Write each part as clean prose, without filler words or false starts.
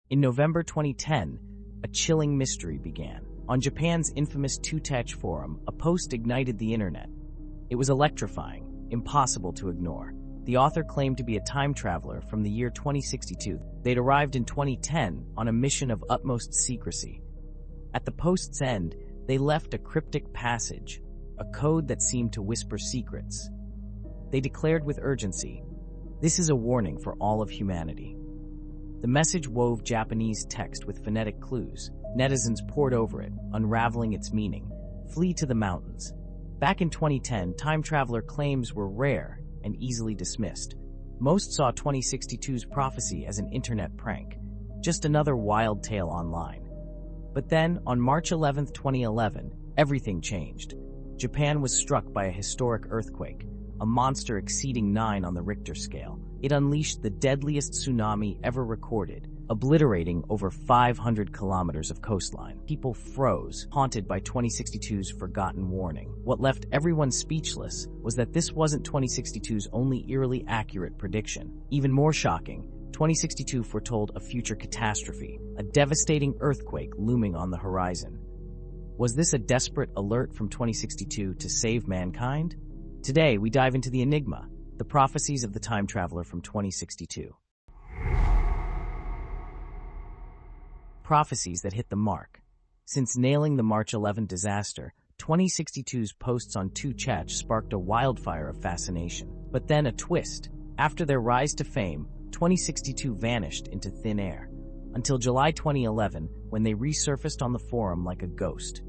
In November 2010, a chilling mystery began. On Japan's infamous Two-Touch forum, a post ignited the internet. It was electrifying, impossible to ignore. The author claimed to be a time traveler from the year 2062. They'd arrived in 2010 on a mission of utmost secrecy. At the post's end, they left a cryptic passage, a code that seemed to whisper secrets. They declared with urgency, "This is a warning for all of humanity." The message wove Japanese text with phonetic clues. Netizens pored over it, unraveling its meaning. Flee to the mountains. Back in 2010, time traveler claims were rare and easily dismissed. Most saw 2062's prophecy as an internet prank, just another wild tale online. But then, on March 11, 2011, everything changed. Japan was struck by a historic earthquake, a monster exceeding 9 on the Richter scale. It unleashed the deadliest tsunami ever recorded, obliterating over 500 kilometers of coastline. People froze, haunted by 2062's forgotten warning. What left everyone speechless was that this wasn't 2062's only eerily accurate prediction. Even more shocking, 2062 foretold a future catastrophe, a devastating earthquake looming on the horizon. Was this a desperate alert from 2062 to save mankind? Today, we dive into the enigma, the prophecies of the time traveler from 2062. Prophecies that hit the mark. Since nailing the March 11 disaster, 2062's posts on Two-Touch sparked a wildfire of fascination. But then a twist. After their rise to fame, 2062 vanished into thin air, until July 2011, when they resurfaced on the forum like a ghost.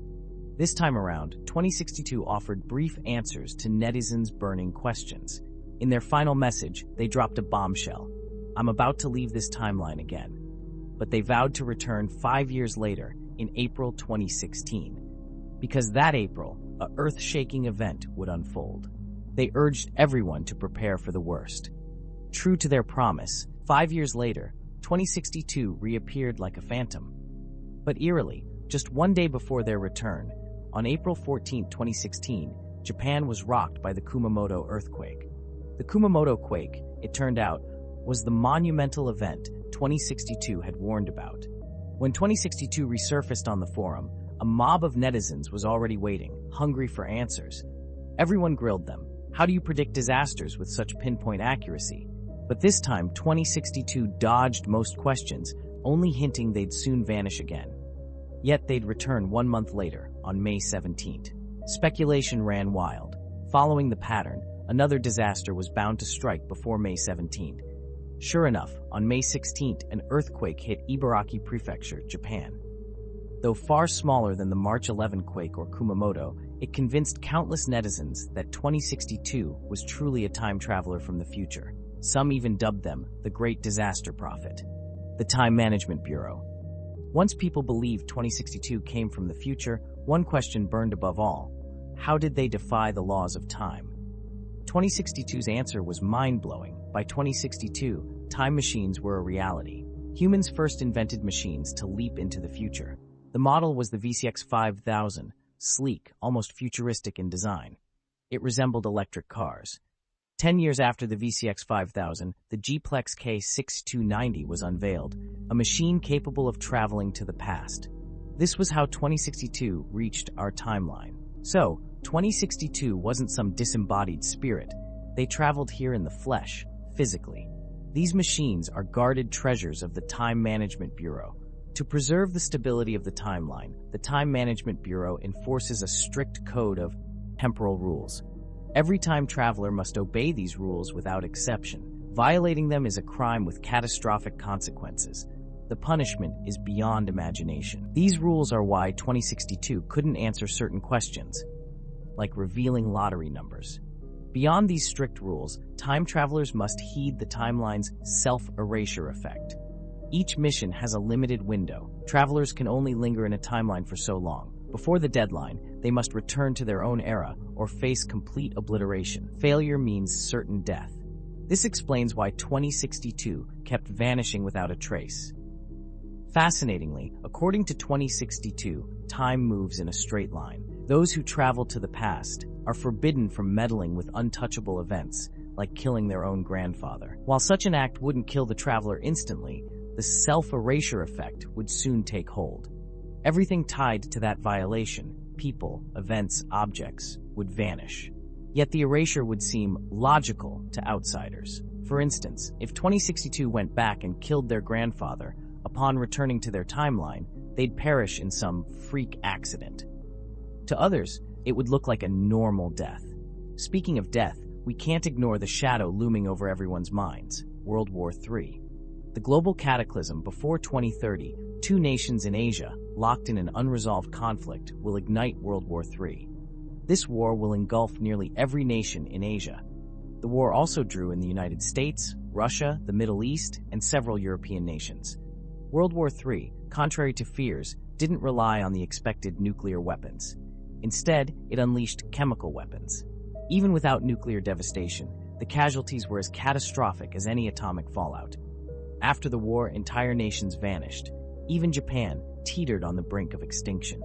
This time around, 2062 offered brief answers to netizens' burning questions. In their final message, they dropped a bombshell. "I'm about to leave this timeline again." But they vowed to return 5 years later, in April 2016. Because that April, a earth-shaking event would unfold. They urged everyone to prepare for the worst. True to their promise, 5 years later, 2062 reappeared like a phantom. But eerily, just one day before their return, on April 14, 2016, Japan was rocked by the Kumamoto earthquake. The Kumamoto quake, it turned out, was the monumental event 2062 had warned about. When 2062 resurfaced on the forum, a mob of netizens was already waiting, hungry for answers. Everyone grilled them. How do you predict disasters with such pinpoint accuracy? But this time, 2062 dodged most questions, only hinting they'd soon vanish again. Yet they'd return 1 month later, on May 17th. Speculation ran wild. Following the pattern, another disaster was bound to strike before May 17th. Sure enough, on May 16th, an earthquake hit Ibaraki Prefecture, Japan. Though far smaller than the March 11 quake or Kumamoto, it convinced countless netizens that 2062 was truly a time traveler from the future. Some even dubbed them the Great Disaster Prophet. The Time Management Bureau. Once people believed 2062 came from the future, one question burned above all. How did they defy the laws of time? 2062's answer was mind-blowing. By 2062, time machines were a reality. Humans first invented machines to leap into the future. The model was the VCX 5000, sleek, almost futuristic in design. It resembled electric cars. 10 years after the VCX 5000, the G-Plex K6290 was unveiled, a machine capable of traveling to the past. This was how 2062 reached our timeline. So, 2062 wasn't some disembodied spirit. They traveled here in the flesh, physically. These machines are guarded treasures of the Time Management Bureau. To preserve the stability of the timeline, the Time Management Bureau enforces a strict code of temporal rules. Every time traveler must obey these rules without exception. Violating them is a crime with catastrophic consequences. The punishment is beyond imagination. These rules are why 2062 couldn't answer certain questions, like revealing lottery numbers. Beyond these strict rules, time travelers must heed the timeline's self-erasure effect. Each mission has a limited window. Travelers can only linger in a timeline for so long. Before the deadline, they must return to their own era or face complete obliteration. Failure means certain death. This explains why 2062 kept vanishing without a trace. Fascinatingly, according to 2062, time moves in a straight line. Those who travel to the past are forbidden from meddling with untouchable events, like killing their own grandfather. While such an act wouldn't kill the traveler instantly, the self-erasure effect would soon take hold. Everything tied to that violation, people, events, objects, would vanish. Yet the erasure would seem logical to outsiders. For instance, if 2062 went back and killed their grandfather, upon returning to their timeline, they'd perish in some freak accident. To others, it would look like a normal death. Speaking of death, we can't ignore the shadow looming over everyone's minds: World War III. The global cataclysm before 2030, two nations in Asia, locked in an unresolved conflict, will ignite World War III. This war will engulf nearly every nation in Asia. The war also drew in the United States, Russia, the Middle East, and several European nations. World War III, contrary to fears, didn't rely on the expected nuclear weapons. Instead, it unleashed chemical weapons. Even without nuclear devastation, the casualties were as catastrophic as any atomic fallout. After the war, entire nations vanished. Even Japan teetered on the brink of extinction.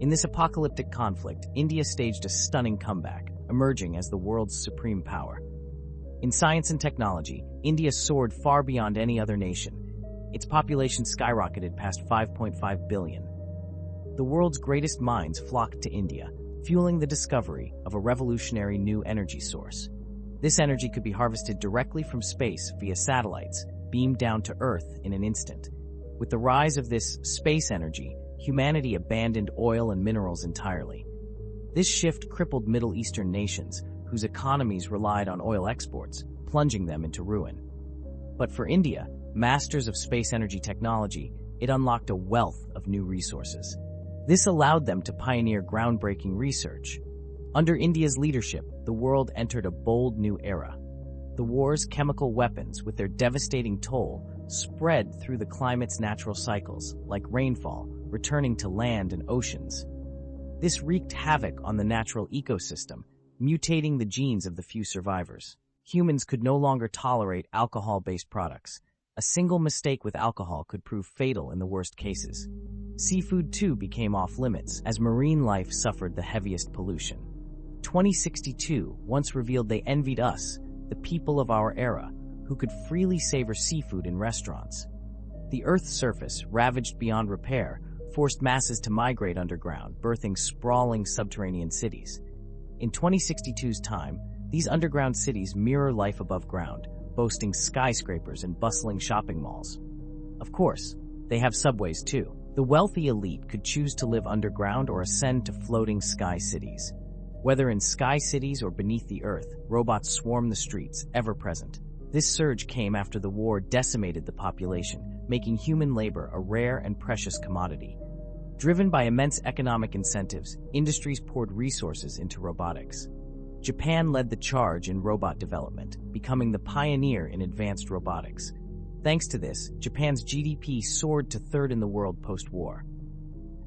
In this apocalyptic conflict, India staged a stunning comeback, emerging as the world's supreme power. In science and technology, India soared far beyond any other nation. Its population skyrocketed past 5.5 billion. The world's greatest minds flocked to India, fueling the discovery of a revolutionary new energy source. This energy could be harvested directly from space via satellites, beamed down to Earth in an instant. With the rise of this space energy, humanity abandoned oil and minerals entirely. This shift crippled Middle Eastern nations, whose economies relied on oil exports, plunging them into ruin. But for India, masters of space energy technology, it unlocked a wealth of new resources. This allowed them to pioneer groundbreaking research. Under India's leadership, the world entered a bold new era. The war's chemical weapons, with their devastating toll, spread through the climate's natural cycles, like rainfall, returning to land and oceans. This wreaked havoc on the natural ecosystem, mutating the genes of the few survivors. Humans could no longer tolerate alcohol-based products. A single mistake with alcohol could prove fatal in the worst cases. Seafood, too, became off-limits, as marine life suffered the heaviest pollution. 2062 once revealed they envied us, the people of our era, who could freely savor seafood in restaurants. The Earth's surface, ravaged beyond repair, forced masses to migrate underground, birthing sprawling subterranean cities. In 2062's time, these underground cities mirror life above ground, boasting skyscrapers and bustling shopping malls. Of course, they have subways too. The wealthy elite could choose to live underground or ascend to floating sky cities. Whether in sky cities or beneath the earth, robots swarm the streets, ever present. This surge came after the war decimated the population, making human labor a rare and precious commodity. Driven by immense economic incentives, industries poured resources into robotics. Japan led the charge in robot development, becoming the pioneer in advanced robotics. Thanks to this, Japan's GDP soared to third in the world post-war.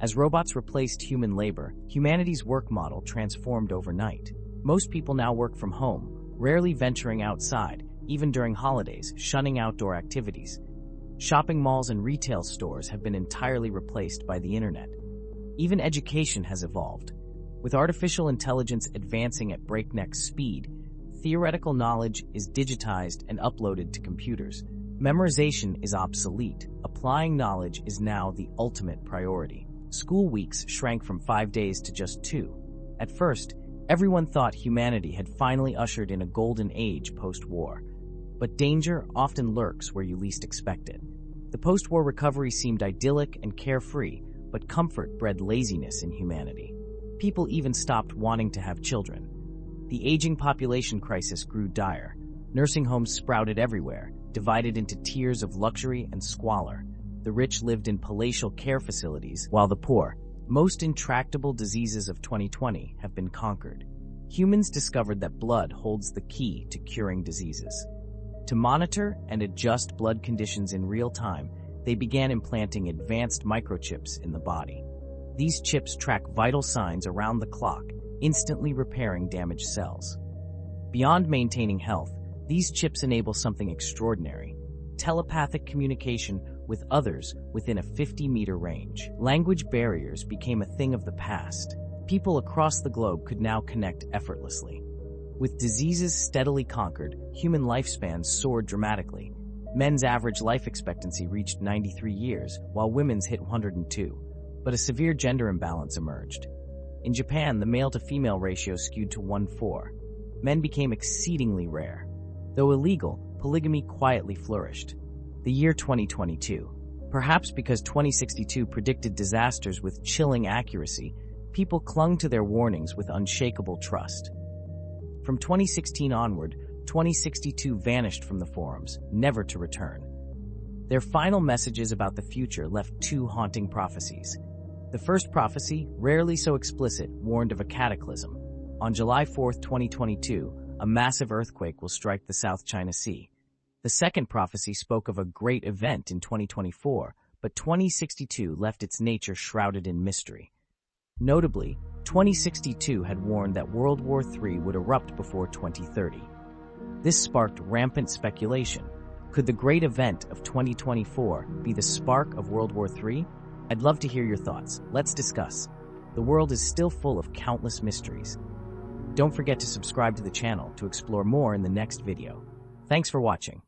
As robots replaced human labor, humanity's work model transformed overnight. Most people now work from home, rarely venturing outside, even during holidays, shunning outdoor activities. Shopping malls and retail stores have been entirely replaced by the internet. Even education has evolved. With artificial intelligence advancing at breakneck speed, theoretical knowledge is digitized and uploaded to computers. Memorization is obsolete. Applying knowledge is now the ultimate priority. School weeks shrank from 5 days to just 2. At first, everyone thought humanity had finally ushered in a golden age post-war. But danger often lurks where you least expect it. The post-war recovery seemed idyllic and carefree, but comfort bred laziness in humanity. People even stopped wanting to have children. The aging population crisis grew dire. Nursing homes sprouted everywhere, divided into tiers of luxury and squalor. The rich lived in palatial care facilities, while the poor, most intractable diseases of 2020 have been conquered. Humans discovered that blood holds the key to curing diseases. To monitor and adjust blood conditions in real time, they began implanting advanced microchips in the body. These chips track vital signs around the clock, instantly repairing damaged cells. Beyond maintaining health, these chips enable something extraordinary: telepathic communication with others within a 50-meter range. Language barriers became a thing of the past. People across the globe could now connect effortlessly. With diseases steadily conquered, human lifespans soared dramatically. Men's average life expectancy reached 93 years, while women's hit 102. But a severe gender imbalance emerged. In Japan, the male-to-female ratio skewed to 1:4. Men became exceedingly rare. Though illegal, polygamy quietly flourished. The year 2022. Perhaps because 2062 predicted disasters with chilling accuracy, people clung to their warnings with unshakable trust. From 2016 onward, 2062 vanished from the forums, never to return. Their final messages about the future left two haunting prophecies. The first prophecy, rarely so explicit, warned of a cataclysm. On July 4, 2022, a massive earthquake will strike the South China Sea. The second prophecy spoke of a great event in 2024, but 2062 left its nature shrouded in mystery. Notably, 2062 had warned that World War III would erupt before 2030. This sparked rampant speculation. Could the great event of 2024 be the spark of World War III? I'd love to hear your thoughts. Let's discuss. The world is still full of countless mysteries. Don't forget to subscribe to the channel to explore more in the next video. Thanks for watching.